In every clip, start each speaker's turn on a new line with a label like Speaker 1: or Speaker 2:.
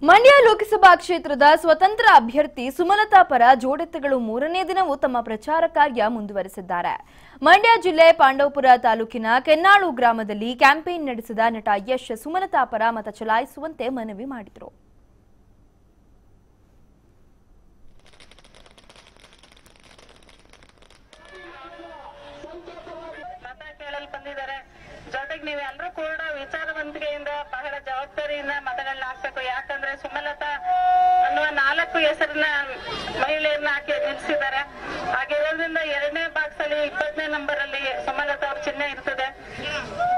Speaker 1: ಮಂಡ್ಯ ಲೋಕಸಭಾ ಕ್ಷೇತ್ರದ ಸ್ವತಂತ್ರ ಅಭ್ಯರ್ಥಿ ಸುಮಲತಾ ಪರ ಜೋಡೆತ್ತುಗಳು ಮೂರನೇ ದಿನವೂ ತಮ್ಮ ಪ್ರಚಾರ ಕಾರ್ಯ ಮುಂದುವರೆಸಿದ್ದಾರೆ. ಮಂಡ್ಯ ಜಿಲ್ಲೆ ಪಾಂಡವಪುರ ತಾಲೂಕಿನ ಕೆನ್ನಾಳು ಗ್ರಾಮದಲ್ಲಿ ಕ್ಯಾಂಪೇನ್ ನಡೆಸಿದ ನಟ ಯಶ್ ಸುಮಲತಾ ಪರ ಮತ ಚಲಾಯಿಸುವಂತೆ ಮನವಿ ಮಾಡಿದರು.
Speaker 2: ಜೊತೆಗೆ ನೀವೆಲ್ಲರೂ ಕೂಡ ವಿಚಾರವಂತಿಕೆಯಿಂದ ಬಹಳ ಜವಾಬ್ದಾರಿಯಿಂದ ಮತಗಳನ್ನ ಹಾಕ್ಬೇಕು. ಯಾಕಂದ್ರೆ ಸುಮಲತಾ ಅನ್ನುವ 4 ಹೆಸರನ್ನ ಮಹಿಳೆಯರನ್ನ ಹಾಕಿ ನಿಲ್ಲಿಸಿದ್ದಾರೆ. ಹಾಗಿರೋದ್ರಿಂದ 2ನೇ ಬಾಕ್ಸ್ ಅಲ್ಲಿ 20ನೇ ನಂಬರ್ ಅಲ್ಲಿ ಸುಮಲತಾ ಅವ್ರ ಚಿಹ್ನೆ ಇರ್ತದೆ.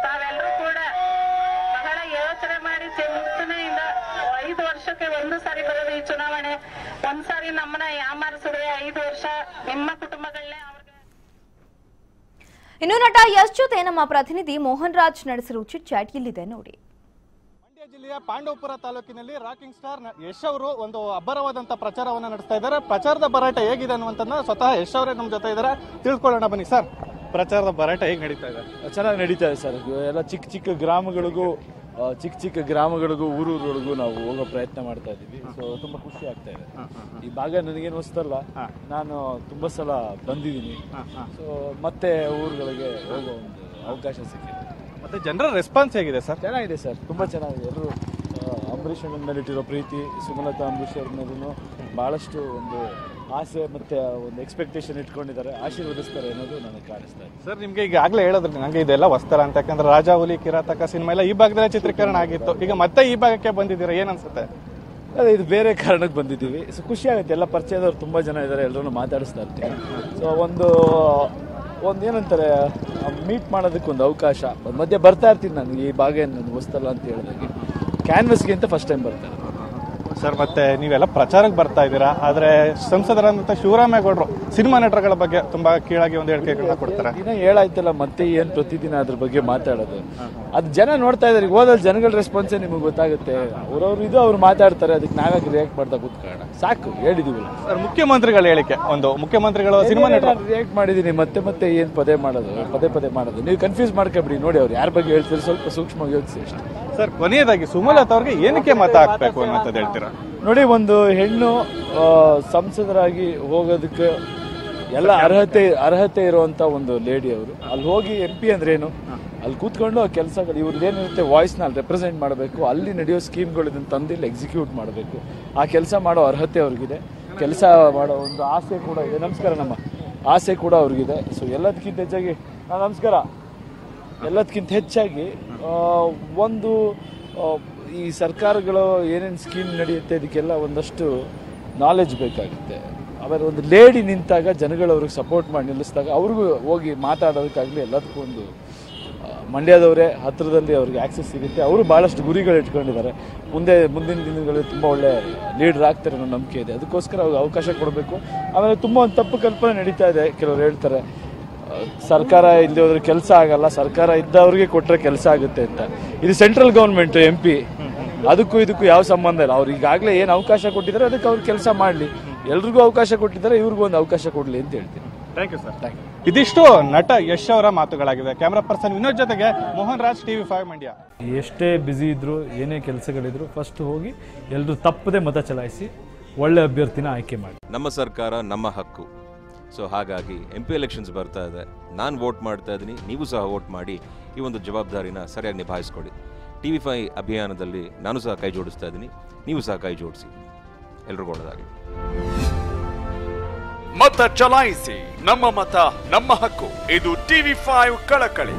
Speaker 2: ತಾವೆಲ್ಲರೂ ಕೂಡ ಬಹಳ ಯೋಚನೆ ಮಾಡಿ ಮುಂಚೆನೆಯಿಂದ 5 ವರ್ಷಕ್ಕೆ 1 ಸಾರಿ ಬರೋದು ಈ ಚುನಾವಣೆ. 1 ಸಾರಿ ನಮ್ಮನ್ನ ಯಾಮಾರಿಸಿದ್ರೆ 5 ವರ್ಷ ನಿಮ್ಮ ಕುಟುಂಬಗಳನ್ನೇ.
Speaker 1: ಇನ್ನು ನಟ ಯಶ್ ಜೊತೆ ನಮ್ಮ ಪ್ರತಿನಿಧಿ ಮೋಹನ್ ರಾಜ್ ನಡೆಸಿರುವ ಚಿಟ್ ಚಾಟ್ ಇಲ್ಲಿದೆ ನೋಡಿ.
Speaker 3: ಮಂಡ್ಯ ಜಿಲ್ಲೆಯ ಪಾಂಡವಪುರ ತಾಲೂಕಿನಲ್ಲಿ ರಾಕಿಂಗ್ ಸ್ಟಾರ್ ಯಶ್ ಅವರು ಒಂದು ಅಬ್ಬರವಾದಂತಹ ಪ್ರಚಾರವನ್ನು ನಡೆಸ್ತಾ ಇದ್ದಾರೆ. ಪ್ರಚಾರದ ಭರಾಟೆ ಹೇಗಿದೆ ಅನ್ನುವಂಥದ್ದನ್ನ ಸ್ವತಃ ಯಶ್ ಅವರೇ ನಮ್ಮ ಜೊತೆ ಇದ್ದಾರೆ. ತಿಳ್ಕೊಳ್ಳೋಣ ಬನ್ನಿ ಸರ್, ಪ್ರಚಾರದ ಭರಾಟೆ ಹೇಗೆ ನಡೀತಾ ಇದೆ?
Speaker 4: ಚೆನ್ನಾಗಿ ನಡೀತಾ ಇದೆ ಸರ್. ಎಲ್ಲ ಚಿಕ್ಕ ಚಿಕ್ಕ ಗ್ರಾಮಗಳಿಗೂ ಊರುಗಳಿಗೂ ನಾವು ಹೋಗೋ ಪ್ರಯತ್ನ ಮಾಡ್ತಾ ಇದ್ದೀವಿ. ಸೊ ತುಂಬಾ ಖುಷಿ ಆಗ್ತಾ ಇದೆ. ಈ ಭಾಗ ನನಗೇನು ಹೊಸ್ತಲ್ಲ, ನಾನು ತುಂಬಾ ಸಲ ಬಂದಿದ್ದೀನಿ. ಸೊ ಮತ್ತೆ ಊರುಗಳಿಗೆ ಹೋಗೋ ಒಂದು ಅವಕಾಶ ಸಿಕ್ಕಿದೆ.
Speaker 3: ಮತ್ತೆ ಜನರ ರೆಸ್ಪಾನ್ಸ್ ಹೇಗಿದೆ ಸರ್?
Speaker 4: ಚೆನ್ನಾಗಿದೆ ಸರ್, ತುಂಬಾ ಚೆನ್ನಾಗಿದೆ. ಎಲ್ಲರೂ ಅಂಬರೀಷ್ ಅವ್ರ ಮೇಲಿಟ್ಟಿರೋ ಪ್ರೀತಿ, ಸುಮಲತಾ ಅಂಬರೀಷ್ ಅವ್ರ ಮೇಲೂ ಬಹಳಷ್ಟು ಒಂದು ಆಸೆ ಮತ್ತೆ ಒಂದು ಎಕ್ಸ್ಪೆಕ್ಟೇಷನ್ ಇಟ್ಕೊಂಡಿದ್ದಾರೆ, ಆಶೀರ್ವದಿಸ್ತಾರೆ ಅನ್ನೋದು ನನಗೆ ಕಾಣಿಸ್ತಾ ಇದೆ
Speaker 3: ಸರ್. ನಿಮ್ಗೆ ಈಗಾಗಲೇ ಹೇಳಿದ್ರಿ ನಂಗೆ ಇದೆಲ್ಲ ಹೊಸ್ತರ ಅಂತ, ಯಾಕಂದ್ರೆ ರಾಜಾ ಹುಲಿ ಕಿರಾತಕ ಸಿನಿಮಾ ಎಲ್ಲ ಈ ಭಾಗದಲ್ಲೇ ಚಿತ್ರೀಕರಣ ಆಗಿತ್ತು. ಈಗ ಮತ್ತೆ ಈ ಭಾಗಕ್ಕೆ ಬಂದಿದ್ದೀರಾ, ಏನ್ ಅನ್ಸುತ್ತೆ?
Speaker 4: ಅದೇ ಇದು ಬೇರೆ ಕಾರಣಕ್ಕೆ ಬಂದಿದ್ದೀವಿ. ಸೊ ಖುಷಿ ಆಗುತ್ತೆ. ಎಲ್ಲ ಪರಿಚಯದವ್ರು ತುಂಬಾ ಜನ ಇದ್ದಾರೆ, ಎಲ್ಲರೂ ಮಾತಾಡಿಸ್ತಾ ಇರ್ತೀವಿ. ಸೊ ಒಂದು ಏನಂತಾರೆ, ಮೀಟ್ ಮಾಡೋದಕ್ಕೆ ಒಂದು ಅವಕಾಶ. ಮಧ್ಯೆ ಬರ್ತಾ ಇರ್ತೀನಿ ನಾನು, ಈ ಭಾಗ ನನಗೆ ಹೊಸ್ತಲ್ಲ ಅಂತ ಹೇಳಿದಾಗೆ ಕ್ಯಾನ್ವಸ್ಗೆ ಅಂತ ಫಸ್ಟ್ ಟೈಮ್ ಬರ್ತಾರೆ
Speaker 3: ಸರ್. ಮತ್ತೆ ನೀವೆಲ್ಲ ಪ್ರಚಾರಕ್ಕೆ ಬರ್ತಾ ಇದ್ದೀರಾ, ಆದ್ರೆ ಸಂಸದರಾದಂತ ಶಿವರಾಮೇಗೌಡರು ಸಿನಿಮಾ ನಟರುಗಳ ಬಗ್ಗೆ ತುಂಬಾ ಕೀಳಾಗಿ ಒಂದು ಹೇಳಿಕೆಗಳನ್ನ ಕೊಡ್ತಾರೆ.
Speaker 4: ದಿನ ಹೇಳಾಯ್ತಲ್ಲ, ಮತ್ತೆ ಏನ್ ಪ್ರತಿದಿನ ಅದ್ರ ಬಗ್ಗೆ ಮಾತಾಡೋದು? ಅದು ಜನ ನೋಡ್ತಾ ಇದಾರೆ. ಹೋದಲ್ಲಿ ಜನಗಳ ರೆಸ್ಪಾನ್ಸೇ ನಿಮಗೆ ಗೊತ್ತಾಗುತ್ತೆ. ಅವ್ರವ್ರು ಇದು ಅವ್ರು ಮಾತಾಡ್ತಾರೆ, ಅದಕ್ಕೆ ನಾವಾಗಿ ರಿಯಾಕ್ಟ್ ಮಾಡ್ತಾ ಕೂತ್ಕೊಳ್ಳೋಣ, ಸಾಕು ಹೇಳಿದೀವಲ್ಲ
Speaker 3: ಸರ್. ಮುಖ್ಯಮಂತ್ರಿಗಳ ಹೇಳಿಕೆ, ಒಂದು ಮುಖ್ಯಮಂತ್ರಿಗಳು ಸಿನಿಮಾ ನಟರು
Speaker 4: ರಿಯಾಕ್ಟ್ ಮಾಡಿದೀನಿ. ಮತ್ತೆ ಏನ್ ಪದೇ ಮಾಡೋದು? ನೀವು ಕನ್ಫ್ಯೂಸ್ ಮಾಡ್ಕೊಬಿಡಿ. ನೋಡಿ ಅವ್ರು ಯಾರ ಬಗ್ಗೆ ಹೇಳ್ತಾರೆ ಸ್ವಲ್ಪ ಸೂಕ್ಷ್ಮವಾಗಿ ಯೋಚಿಸಿ ಅಷ್ಟೇ.
Speaker 3: ಸರ್, ಕೊನೆಯದಾಗಿ ಸುಮಲತಾ ಅವ್ರಿಗೆ ಏನಕ್ಕೆ ಮತ ಹಾಕ್ಬೇಕು ಅನ್ನೋದು ಹೇಳ್ತೀರಾ?
Speaker 4: ನೋಡಿ, ಒಂದು ಹೆಣ್ಣು ಸಂಸದರಾಗಿ ಹೋಗೋದಕ್ಕೆ ಎಲ್ಲ ಅರ್ಹತೆ ಇರುವಂತ ಒಂದು ಲೇಡಿ ಅವರು. ಅಲ್ಲಿ ಹೋಗಿ MP ಅಂದ್ರೇನು, ಅಲ್ಲಿ ಕೂತ್ಕೊಂಡು ಆ ಕೆಲಸಗಳು ಇವ್ರದ್ದೇನಿರುತ್ತೆ ವಾಯ್ಸ್ನ ಅಲ್ಲಿ ರೆಪ್ರೆಸೆಂಟ್ ಮಾಡಬೇಕು. ಅಲ್ಲಿ ನಡೆಯೋ ಸ್ಕೀಮ್ಗಳು ಇದನ್ನು ತಂದು ಇಲ್ಲಿ ಎಕ್ಸಿಕ್ಯೂಟ್ ಮಾಡಬೇಕು. ಆ ಕೆಲಸ ಮಾಡೋ ಅರ್ಹತೆ ಅವ್ರಿಗಿದೆ, ಕೆಲಸ ಮಾಡೋ ಒಂದು ಆಸೆ ಕೂಡ ಇದೆ. ನಮಸ್ಕಾರ, ನಮ್ಮ ಆಸೆ ಕೂಡ ಅವ್ರಿಗಿದೆ. ಸೊ ಎಲ್ಲದಕ್ಕಿಂತ ಹೆಚ್ಚಾಗಿ ನಮಸ್ಕಾರ, ಎಲ್ಲದಕ್ಕಿಂತ ಹೆಚ್ಚಾಗಿ ಒಂದು ಈ ಸರ್ಕಾರಗಳು ಏನೇನು ಸ್ಕೀಮ್ ನಡೆಯುತ್ತೆ ಅದಕ್ಕೆಲ್ಲ ಒಂದಷ್ಟು ನಾಲೆಜ್ ಬೇಕಾಗುತ್ತೆ. ಆಮೇಲೆ ಒಂದು ಲೇಡಿ ನಿಂತಾಗ ಜನಗಳು ಅವ್ರಿಗೆ ಸಪೋರ್ಟ್ ಮಾಡಿ ನಿಲ್ಲಿಸಿದಾಗ ಅವ್ರಿಗೂ ಹೋಗಿ ಮಾತಾಡೋದಕ್ಕಾಗಲಿ ಎಲ್ಲದಕ್ಕೂ ಒಂದು ಮಂಡ್ಯದವರೇ ಹತ್ತಿರದಲ್ಲಿ ಅವ್ರಿಗೆ ಆಕ್ಸೆಸ್ ಸಿಗುತ್ತೆ. ಅವರು ಭಾಳಷ್ಟು ಗುರಿಗಳು ಇಟ್ಕೊಂಡಿದ್ದಾರೆ. ಮುಂದಿನ ದಿನಗಳಲ್ಲಿ ತುಂಬ ಒಳ್ಳೆ ಲೀಡರ್ ಆಗ್ತಾರೆ ಅನ್ನೋ ನಂಬಿಕೆ ಇದೆ. ಅದಕ್ಕೋಸ್ಕರ ಅವ್ರಿಗೆ ಅವಕಾಶ ಕೊಡಬೇಕು. ಆಮೇಲೆ ತುಂಬ ಒಂದು ತಪ್ಪು ಕಲ್ಪನೆ ನಡೀತಾ ಇದೆ. ಕೆಲವರು ಹೇಳ್ತಾರೆ ಸರ್ಕಾರ ಇಲ್ಲದೆ ಹೋದ್ರೆ ಕೆಲಸ ಆಗಲ್ಲ, ಸರ್ಕಾರ ಇದ್ದವ್ರಿಗೆ ಕೊಟ್ಟರೆ ಕೆಲಸ ಆಗುತ್ತೆ ಅಂತ. ಇದು ಸೆಂಟ್ರಲ್ ಗೌರ್ಮೆಂಟ್, MP, ಅದಕ್ಕೂ ಇದಕ್ಕೂ ಯಾವ ಸಂಬಂಧ ಇಲ್ಲ. ಅವ್ರು ಈಗಾಗಲೇ ಏನು ಅವಕಾಶ ಕೊಟ್ಟಿದ್ದಾರೆ ಅದಕ್ಕೆ ಅವ್ರು ಕೆಲಸ ಮಾಡಲಿ. ಎಲ್ರಿಗೂ ಅವಕಾಶ ಕೊಟ್ಟಿದ್ದಾರೆ, ಇವ್ರಿಗೂ ಒಂದು ಅವಕಾಶ ಕೊಡಲಿ ಅಂತ ಹೇಳ್ತೀನಿ.
Speaker 3: Thank you sir. Thank you. ಇದಿಷ್ಟು ನಟ ಯಶ್ ಅವರ ಮಾತುಗಳಾಗಿವೆ. ಕ್ಯಾಮರಾ ಪರ್ಸನ್ ವಿನೋದ್ ಜೊತೆಗೆ ಮೋಹನ್ ರಾಜ್, TV5 ಮಂಡ್ಯ.
Speaker 5: ಎಷ್ಟೇ ಬ್ಯುಸಿ ಇದ್ರು, ಏನೇ ಕೆಲಸಗಳಿದ್ರು, ಫಸ್ಟ್ ಹೋಗಿ ಎಲ್ಲರೂ ತಪ್ಪದೆ ಮತ ಚಲಾಯಿಸಿ ಒಳ್ಳೆ ಅಭ್ಯರ್ಥಿನ ಆಯ್ಕೆ ಮಾಡಿ.
Speaker 6: ನಮ್ಮ ಸರ್ಕಾರ ನಮ್ಮ ಹಕ್ಕು. ಸೊ ಹಾಗಾಗಿ MP ಎಲೆಕ್ಷನ್ಸ್ ಬರ್ತಾ ಇದೆ, ನಾನು ವೋಟ್ ಮಾಡ್ತಾ ಇದ್ದೀನಿ, ನೀವು ಸಹ ವೋಟ್ ಮಾಡಿ ಈ ಒಂದು ಜವಾಬ್ದಾರಿನ ಸರಿಯಾಗಿ ನಿಭಾಯಿಸ್ಕೊಡಿ. TV5 ಅಭಿಯಾನದಲ್ಲಿ ನಾನು ಸಹ ಕೈ ಜೋಡಿಸ್ತಾ ಇದ್ದೀನಿ, ನೀವು ಸಹ ಕೈ ಜೋಡಿಸಿ. ಎಲ್ರಿಗೂ ಒಳ್ಳೆಯದಾಗಲಿ.
Speaker 7: ಮತ ಚಲಾಯಿಸಿ, ನಮ್ಮ ಮತ ನಮ್ಮ ಹಕ್ಕು. ಇದು TV5 ಕಳಕಳಿ.